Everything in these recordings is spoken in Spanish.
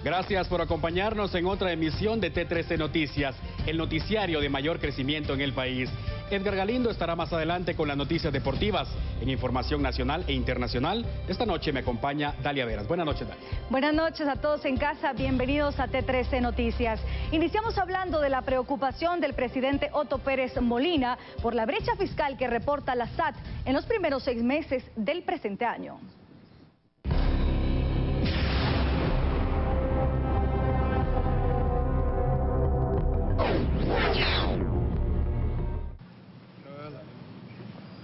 Gracias por acompañarnos en otra emisión de T13 Noticias, el noticiario de mayor crecimiento en el país. Edgar Galindo estará más adelante con las noticias deportivas. En información nacional e internacional, esta noche me acompaña Dalia Veras. Buenas noches, Dalia. Buenas noches a todos en casa, bienvenidos a T13 Noticias. Iniciamos hablando de la preocupación del presidente Otto Pérez Molina por la brecha fiscal que reporta la SAT en los primeros 6 meses del presente año.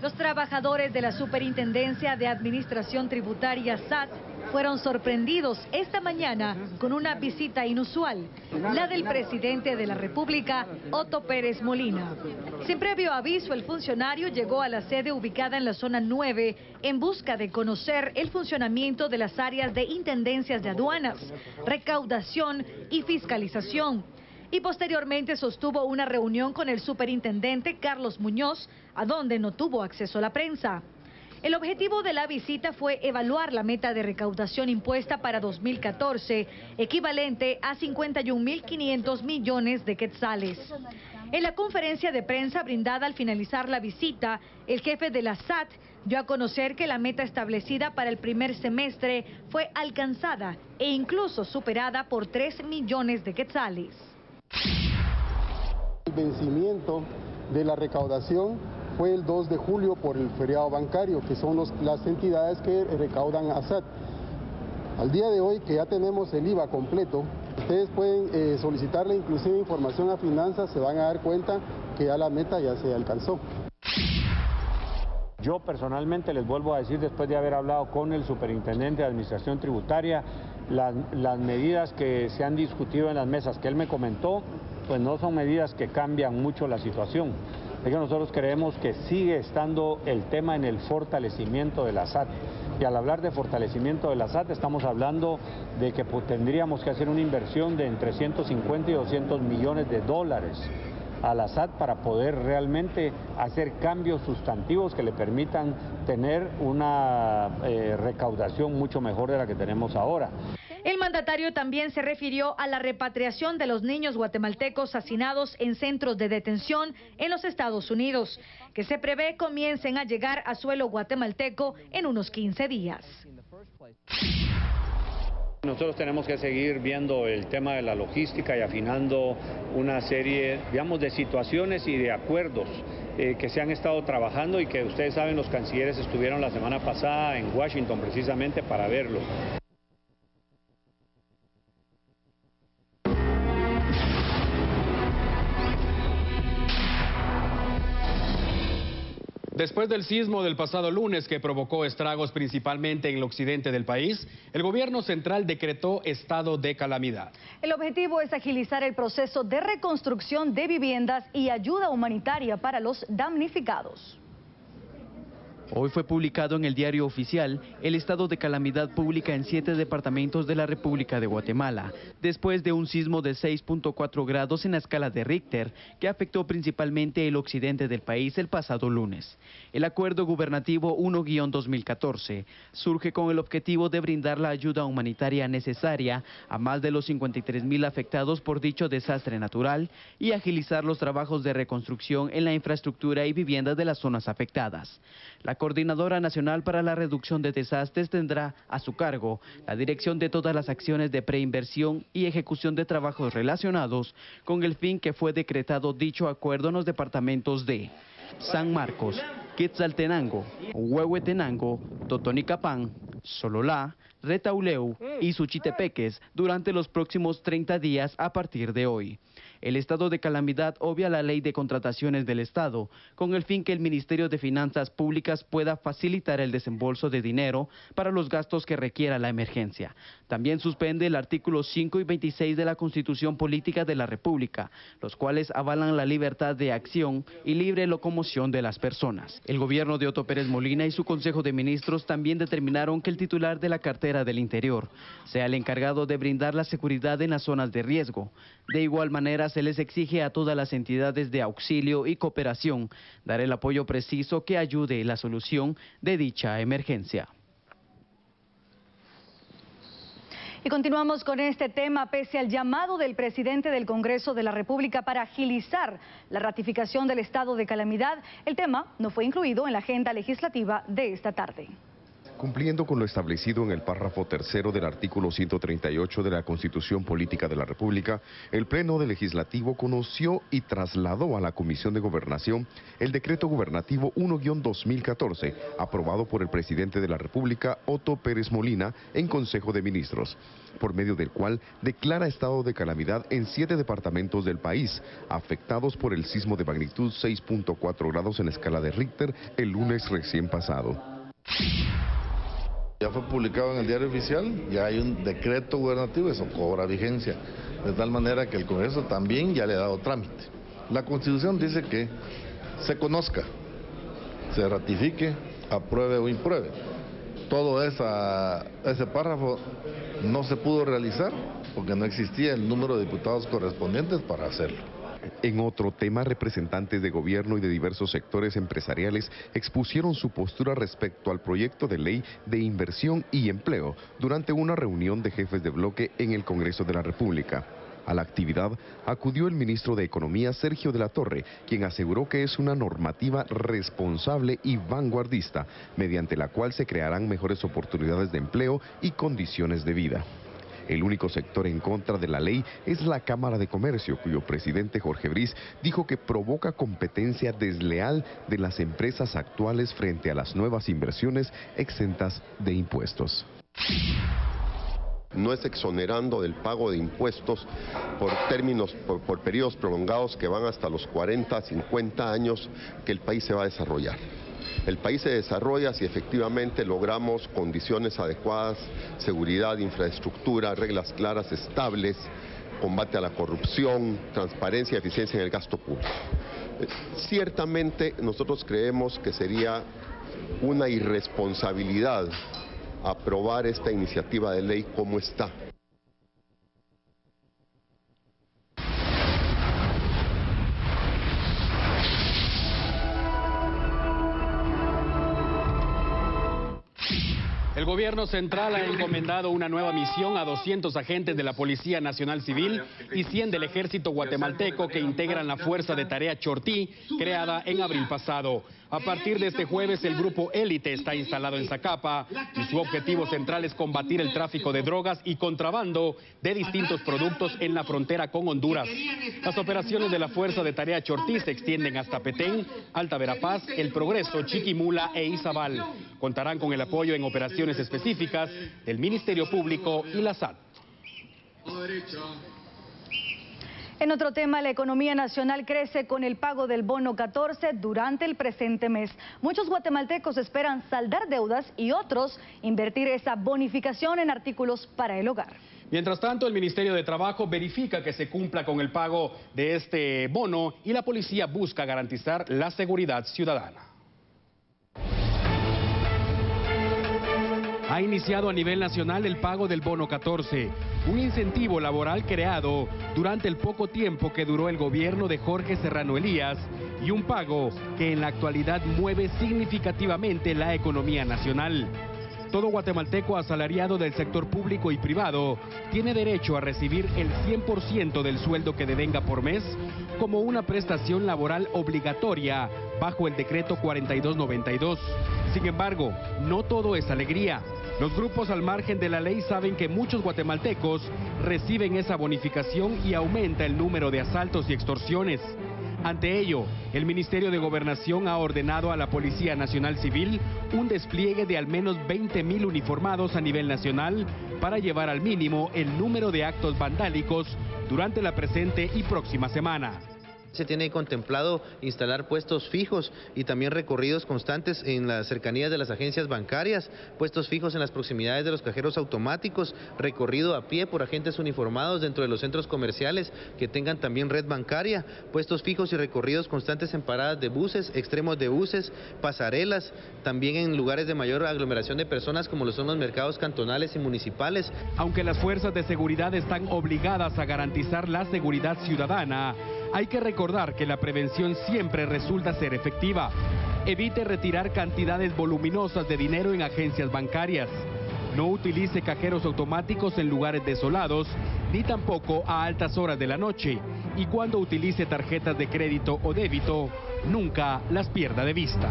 Los trabajadores de la Superintendencia de Administración Tributaria SAT fueron sorprendidos esta mañana con una visita inusual, la del presidente de la República, Otto Pérez Molina. Sin previo aviso, el funcionario llegó a la sede ubicada en la zona 9 en busca de conocer el funcionamiento de las áreas de intendencias de aduanas, recaudación y fiscalización. Y posteriormente sostuvo una reunión con el superintendente Carlos Muñoz, a donde no tuvo acceso a la prensa. El objetivo de la visita fue evaluar la meta de recaudación impuesta para 2014, equivalente a 51.500 millones de quetzales. En la conferencia de prensa brindada al finalizar la visita, el jefe de la SAT dio a conocer que la meta establecida para el primer semestre fue alcanzada e incluso superada por 3 millones de quetzales. El vencimiento de la recaudación fue el 2 de julio por el feriado bancario, que son las entidades que recaudan a SAT. Al día de hoy, que ya tenemos el IVA completo, ustedes pueden solicitarle inclusive información a finanzas, se van a dar cuenta que ya la meta ya se alcanzó. Yo personalmente les vuelvo a decir, después de haber hablado con el superintendente de Administración Tributaria, las medidas que se han discutido en las mesas que él me comentó, pues no son medidas que cambian mucho la situación. Es que nosotros creemos que sigue estando el tema en el fortalecimiento de la SAT. Y al hablar de fortalecimiento de la SAT estamos hablando de que tendríamos que hacer una inversión de entre 150 y 200 millones de dólares a la SAT para poder realmente hacer cambios sustantivos que le permitan tener una recaudación mucho mejor de la que tenemos ahora. El mandatario también se refirió a la repatriación de los niños guatemaltecos hacinados en centros de detención en los Estados Unidos, que se prevé comiencen a llegar a suelo guatemalteco en unos 15 días. Nosotros tenemos que seguir viendo el tema de la logística y afinando una serie, digamos, de situaciones y de acuerdos que se han estado trabajando y que ustedes saben, los cancilleres estuvieron la semana pasada en Washington precisamente para verlo. Después del sismo del pasado lunes que provocó estragos principalmente en el occidente del país, el gobierno central decretó estado de calamidad. El objetivo es agilizar el proceso de reconstrucción de viviendas y ayuda humanitaria para los damnificados. Hoy fue publicado en el Diario Oficial el estado de calamidad pública en 7 departamentos de la República de Guatemala, después de un sismo de 6.4 grados en la escala de Richter, que afectó principalmente el occidente del país el pasado lunes. El acuerdo gubernativo 1-2014 surge con el objetivo de brindar la ayuda humanitaria necesaria a más de los 53.000 afectados por dicho desastre natural y agilizar los trabajos de reconstrucción en la infraestructura y viviendas de las zonas afectadas. La Coordinadora Nacional para la Reducción de Desastres tendrá a su cargo la dirección de todas las acciones de preinversión y ejecución de trabajos relacionados con el fin que fue decretado dicho acuerdo en los departamentos de San Marcos, Quetzaltenango, Huehuetenango, Totonicapán, Sololá, Retauleu y Suchitepeques durante los próximos 30 días a partir de hoy. El estado de calamidad obvia la ley de contrataciones del Estado, con el fin que el Ministerio de Finanzas Públicas pueda facilitar el desembolso de dinero para los gastos que requiera la emergencia. También suspende el artículo 5 y 26 de la Constitución Política de la República, los cuales avalan la libertad de acción y libre locomoción de las personas. El gobierno de Otto Pérez Molina y su Consejo de Ministros también determinaron que el titular de la cartera del Interior sea el encargado de brindar la seguridad en las zonas de riesgo. De igual manera, se les exige a todas las entidades de auxilio y cooperación dar el apoyo preciso que ayude en la solución de dicha emergencia. Y continuamos con este tema. Pese al llamado del presidente del Congreso de la República para agilizar la ratificación del estado de calamidad, el tema no fue incluido en la agenda legislativa de esta tarde. Cumpliendo con lo establecido en el párrafo tercero del artículo 138 de la Constitución Política de la República, el Pleno del Legislativo conoció y trasladó a la Comisión de Gobernación el decreto gubernativo 1-2014, aprobado por el presidente de la República, Otto Pérez Molina, en Consejo de Ministros, por medio del cual declara estado de calamidad en 7 departamentos del país, afectados por el sismo de magnitud 6.4 grados en escala de Richter el lunes recién pasado. Ya fue publicado en el diario oficial, ya hay un decreto gubernativo, eso cobra vigencia, de tal manera que el Congreso también ya le ha dado trámite. La Constitución dice que se conozca, se ratifique, apruebe o impruebe. Todo ese párrafo no se pudo realizar porque no existía el número de diputados correspondientes para hacerlo. En otro tema, representantes de gobierno y de diversos sectores empresariales expusieron su postura respecto al proyecto de ley de inversión y empleo durante una reunión de jefes de bloque en el Congreso de la República. A la actividad acudió el ministro de Economía, Sergio de la Torre, quien aseguró que es una normativa responsable y vanguardista, mediante la cual se crearán mejores oportunidades de empleo y condiciones de vida. El único sector en contra de la ley es la Cámara de Comercio, cuyo presidente Jorge Briz dijo que provoca competencia desleal de las empresas actuales frente a las nuevas inversiones exentas de impuestos. No es exonerando del pago de impuestos por periodos prolongados que van hasta los 40, 50 años que el país se va a desarrollar. El país se desarrolla si efectivamente logramos condiciones adecuadas, seguridad, infraestructura, reglas claras, estables, combate a la corrupción, transparencia y eficiencia en el gasto público. Ciertamente nosotros creemos que sería una irresponsabilidad aprobar esta iniciativa de ley como está. El gobierno central ha encomendado una nueva misión a 200 agentes de la Policía Nacional Civil y 100 del Ejército Guatemalteco que integran la Fuerza de Tarea Chortí, creada en abril pasado. A partir de este jueves, el grupo Élite está instalado en Zacapa y su objetivo central es combatir el tráfico de drogas y contrabando de distintos productos en la frontera con Honduras. Las operaciones de la Fuerza de Tarea Chortí se extienden hasta Petén, Alta Verapaz, El Progreso, Chiquimula e Izabal. Contarán con el apoyo en operaciones específicas del Ministerio Público y la SAT. En otro tema, la economía nacional crece con el pago del bono 14 durante el presente mes. Muchos guatemaltecos esperan saldar deudas y otros invertir esa bonificación en artículos para el hogar. Mientras tanto, el Ministerio de Trabajo verifica que se cumpla con el pago de este bono y la policía busca garantizar la seguridad ciudadana. Ha iniciado a nivel nacional el pago del bono 14, un incentivo laboral creado durante el poco tiempo que duró el gobierno de Jorge Serrano Elías y un pago que en la actualidad mueve significativamente la economía nacional. Todo guatemalteco asalariado del sector público y privado tiene derecho a recibir el 100% del sueldo que devenga por mes como una prestación laboral obligatoria bajo el decreto 4292. Sin embargo, no todo es alegría. Los grupos al margen de la ley saben que muchos guatemaltecos reciben esa bonificación y aumenta el número de asaltos y extorsiones. Ante ello, el Ministerio de Gobernación ha ordenado a la Policía Nacional Civil un despliegue de al menos 20.000 uniformados a nivel nacional para llevar al mínimo el número de actos vandálicos durante la presente y próxima semana. Se tiene contemplado instalar puestos fijos y también recorridos constantes en las cercanías de las agencias bancarias, puestos fijos en las proximidades de los cajeros automáticos, recorrido a pie por agentes uniformados dentro de los centros comerciales que tengan también red bancaria, puestos fijos y recorridos constantes en paradas de buses, extremos de buses, pasarelas, también en lugares de mayor aglomeración de personas como lo son los mercados cantonales y municipales. Aunque las fuerzas de seguridad están obligadas a garantizar la seguridad ciudadana, hay que recordar que la prevención siempre resulta ser efectiva. Evite retirar cantidades voluminosas de dinero en agencias bancarias. no utilice cajeros automáticos en lugares desolados, ni tampoco a altas horas de la noche. Y cuando utilice tarjetas de crédito o débito, nunca las pierda de vista.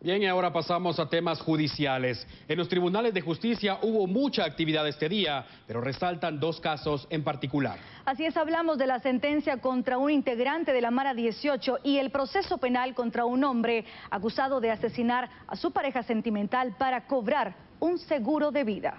Bien, y ahora pasamos a temas judiciales. En los tribunales de justicia hubo mucha actividad este día, pero resaltan dos casos en particular. Así es, hablamos de la sentencia contra un integrante de la Mara 18 y el proceso penal contra un hombre acusado de asesinar a su pareja sentimental para cobrar un seguro de vida.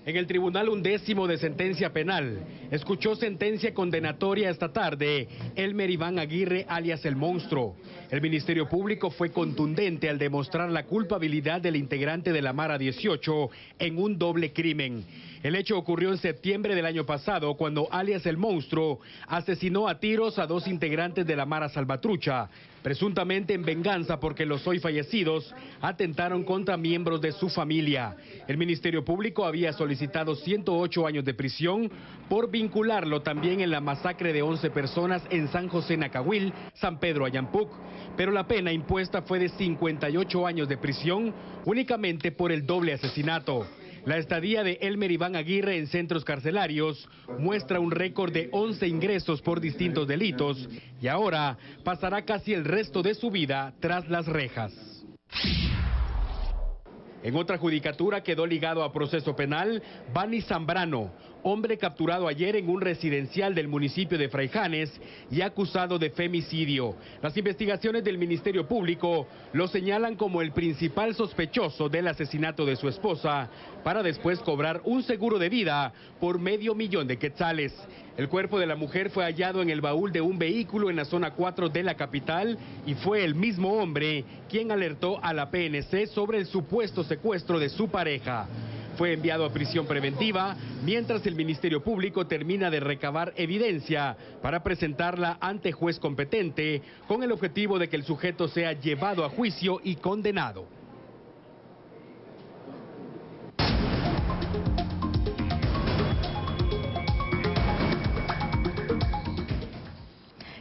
En el Tribunal 11º de Sentencia Penal, escuchó sentencia condenatoria esta tarde Elmer Iván Aguirre, alias El Monstruo. El Ministerio Público fue contundente al demostrar la culpabilidad del integrante de la Mara 18 en un doble crimen. El hecho ocurrió en septiembre del año pasado, cuando alias El Monstruo asesinó a tiros a dos integrantes de la Mara Salvatrucha, presuntamente en venganza porque los hoy fallecidos atentaron contra miembros de su familia. El Ministerio Público había solicitado 108 años de prisión por vincularlo también en la masacre de 11 personas en San José Nacahuil, San Pedro Ayampuc, pero la pena impuesta fue de 58 años de prisión únicamente por el doble asesinato. La estadía de Elmer Iván Aguirre en centros carcelarios muestra un récord de 11 ingresos por distintos delitos y ahora pasará casi el resto de su vida tras las rejas. En otra judicatura quedó ligado a proceso penal Bani Zambrano, hombre capturado ayer en un residencial del municipio de Fraijanes y acusado de femicidio. Las investigaciones del Ministerio Público lo señalan como el principal sospechoso del asesinato de su esposa, para después cobrar un seguro de vida por $500,000 de quetzales. El cuerpo de la mujer fue hallado en el baúl de un vehículo en la zona 4 de la capital y fue el mismo hombre quien alertó a la PNC sobre el supuesto secuestro de su pareja. Fue enviado a prisión preventiva mientras el Ministerio Público termina de recabar evidencia para presentarla ante juez competente con el objetivo de que el sujeto sea llevado a juicio y condenado.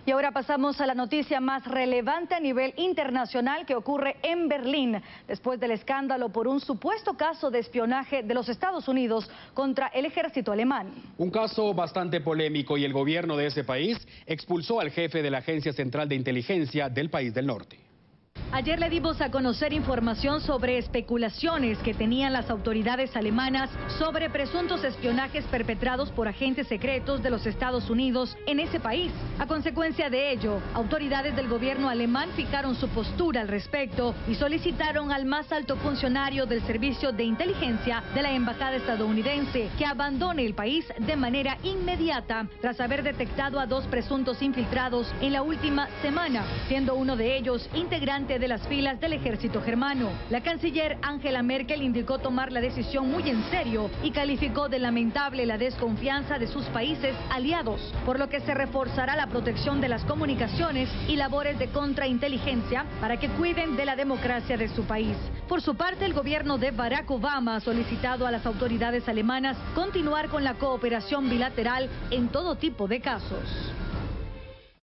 Y ahora pasamos a la noticia más relevante a nivel internacional que ocurre en Berlín, después del escándalo por un supuesto caso de espionaje de los Estados Unidos contra el ejército alemán. Un caso bastante polémico y el gobierno de ese país expulsó al jefe de la Agencia Central de Inteligencia del país del norte. Ayer le dimos a conocer información sobre especulaciones que tenían las autoridades alemanas sobre presuntos espionajes perpetrados por agentes secretos de los Estados Unidos en ese país. A consecuencia de ello, autoridades del gobierno alemán fijaron su postura al respecto y solicitaron al más alto funcionario del servicio de inteligencia de la embajada estadounidense que abandone el país de manera inmediata tras haber detectado a dos presuntos infiltrados en la última semana, siendo uno de ellos integrante de las filas del ejército germano. La canciller Angela Merkel indicó tomar la decisión muy en serio y calificó de lamentable la desconfianza de sus países aliados, por lo que se reforzará la protección de las comunicaciones y labores de contrainteligencia para que cuiden de la democracia de su país. Por su parte, el gobierno de Barack Obama ha solicitado a las autoridades alemanas continuar con la cooperación bilateral en todo tipo de casos.